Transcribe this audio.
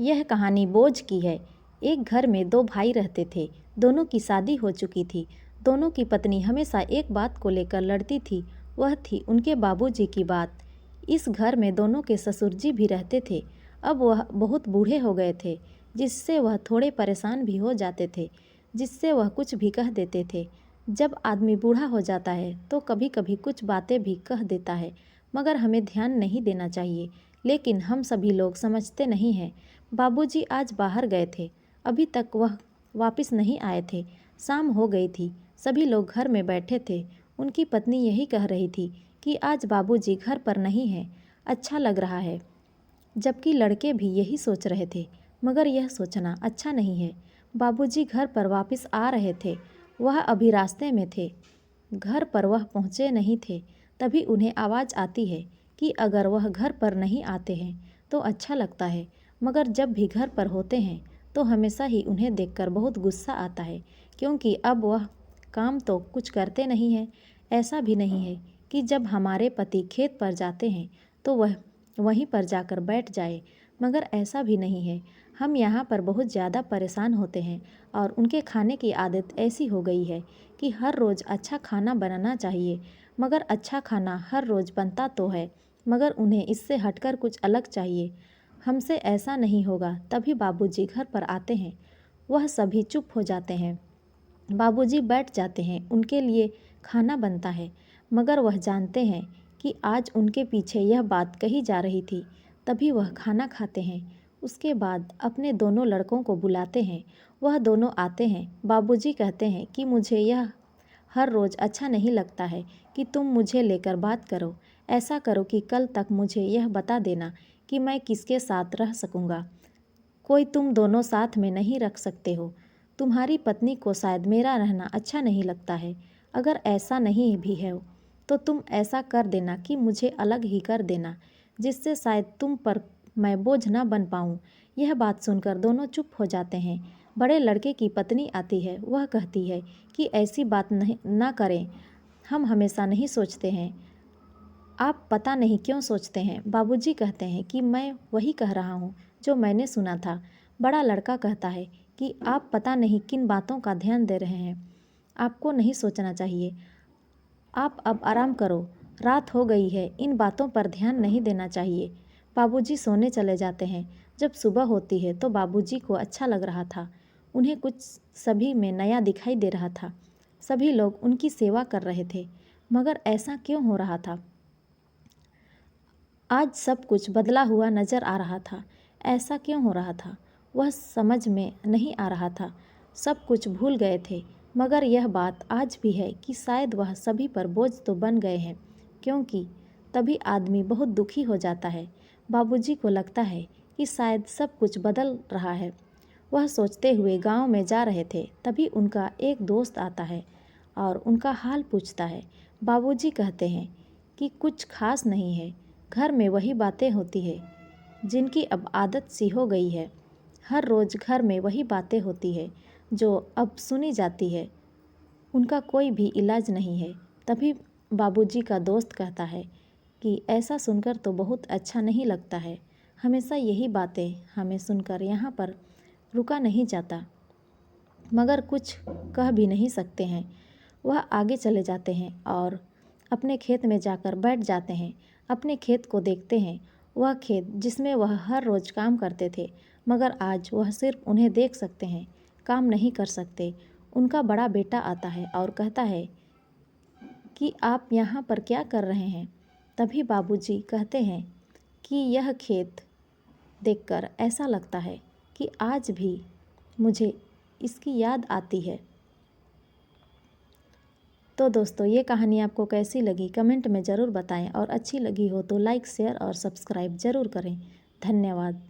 यह कहानी बोझ की है। एक घर में दो भाई रहते थे। दोनों की शादी हो चुकी थी। दोनों की पत्नी हमेशा एक बात को लेकर लड़ती थी, वह थी उनके बाबूजी की बात। इस घर में दोनों के ससुर जी भी रहते थे। अब वह बहुत बूढ़े हो गए थे, जिससे वह थोड़े परेशान भी हो जाते थे, जिससे वह कुछ भी कह देते थे। जब आदमी बूढ़ा हो जाता है तो कभी कभी कुछ बातें भी कह देता है, मगर हमें ध्यान नहीं देना चाहिए। लेकिन हम सभी लोग समझते नहीं हैं। बाबूजी आज बाहर गए थे, अभी तक वह वापस नहीं आए थे। शाम हो गई थी, सभी लोग घर में बैठे थे। उनकी पत्नी यही कह रही थी कि आज बाबूजी घर पर नहीं हैं, अच्छा लग रहा है। जबकि लड़के भी यही सोच रहे थे, मगर यह सोचना अच्छा नहीं है। बाबूजी घर पर वापस आ रहे थे, वह अभी रास्ते में थे। घर पर वह पहुँचे नहीं थे, तभी उन्हें आवाज़ आती है कि अगर वह घर पर नहीं आते हैं तो अच्छा लगता है, मगर जब भी घर पर होते हैं तो हमेशा ही उन्हें देखकर बहुत गुस्सा आता है, क्योंकि अब वह काम तो कुछ करते नहीं हैं। ऐसा भी नहीं है कि जब हमारे पति खेत पर जाते हैं तो वह वहीं पर जाकर बैठ जाए, मगर ऐसा भी नहीं है। हम यहाँ पर बहुत ज़्यादा परेशान होते हैं और उनके खाने की आदत ऐसी हो गई है कि हर रोज़ अच्छा खाना बनाना चाहिए, मगर अच्छा खाना हर रोज़ बनता तो है, मगर उन्हें इससे हटकर कुछ अलग चाहिए। हमसे ऐसा नहीं होगा। तभी बाबूजी घर पर आते हैं। वह सभी चुप हो जाते हैं। बाबूजी बैठ जाते हैं, उनके लिए खाना बनता है, मगर वह जानते हैं कि आज उनके पीछे यह बात कही जा रही थी। तभी वह खाना खाते हैं। उसके बाद अपने दोनों लड़कों को बुलाते हैं। वह दोनों आते हैं। बाबूजी कहते हैं कि मुझे यह हर रोज़ अच्छा नहीं लगता है कि तुम मुझे लेकर बात करो। ऐसा करो कि कल तक मुझे यह बता देना कि मैं किसके साथ रह सकूँगा। कोई तुम दोनों साथ में नहीं रख सकते हो। तुम्हारी पत्नी को शायद मेरा रहना अच्छा नहीं लगता है। अगर ऐसा नहीं भी है तो तुम ऐसा कर देना कि मुझे अलग ही कर देना, जिससे शायद तुम पर मैं बोझ न बन पाऊँ। यह बात सुनकर दोनों चुप हो जाते हैं। बड़े लड़के की पत्नी आती है। वह कहती है कि ऐसी बात नहीं ना करें, हम हमेशा नहीं सोचते हैं। आप पता नहीं क्यों सोचते हैं। बाबूजी कहते हैं कि मैं वही कह रहा हूँ जो मैंने सुना था। बड़ा लड़का कहता है कि आप पता नहीं किन बातों का ध्यान दे रहे हैं, आपको नहीं सोचना चाहिए। आप अब आराम करो, रात हो गई है, इन बातों पर ध्यान नहीं देना चाहिए। बाबूजी सोने चले जाते हैं। जब सुबह होती है तो बाबूजी को अच्छा लग रहा था। उन्हें कुछ सभी में नया दिखाई दे रहा था। सभी लोग उनकी सेवा कर रहे थे, मगर ऐसा क्यों हो रहा था? आज सब कुछ बदला हुआ नज़र आ रहा था। ऐसा क्यों हो रहा था? वह समझ में नहीं आ रहा था। सब कुछ भूल गए थे, मगर यह बात आज भी है कि शायद वह सभी पर बोझ तो बन गए हैं, क्योंकि तभी आदमी बहुत दुखी हो जाता है। बाबूजी को लगता है कि शायद सब कुछ बदल रहा है। वह सोचते हुए गांव में जा रहे थे, तभी उनका एक दोस्त आता है और उनका हाल पूछता है। बाबूजी कहते हैं कि कुछ खास नहीं है, घर में वही बातें होती है जिनकी अब आदत सी हो गई है। हर रोज़ घर में वही बातें होती है जो अब सुनी जाती है, उनका कोई भी इलाज नहीं है। तभी बाबूजी का दोस्त कहता है कि ऐसा सुनकर तो बहुत अच्छा नहीं लगता है। हमेशा यही बातें हमें सुनकर यहाँ पर रुका नहीं जाता, मगर कुछ कह भी नहीं सकते हैं। वह आगे चले जाते हैं और अपने खेत में जाकर बैठ जाते हैं। अपने खेत को देखते हैं, वह खेत जिसमें वह हर रोज़ काम करते थे, मगर आज वह सिर्फ उन्हें देख सकते हैं, काम नहीं कर सकते। उनका बड़ा बेटा आता है और कहता है कि आप यहाँ पर क्या कर रहे हैं? तभी बाबूजी कहते हैं कि यह खेत देखकर ऐसा लगता है कि आज भी मुझे इसकी याद आती है। तो दोस्तों, ये कहानी आपको कैसी लगी कमेंट में ज़रूर बताएं, और अच्छी लगी हो तो लाइक शेयर और सब्सक्राइब ज़रूर करें। धन्यवाद।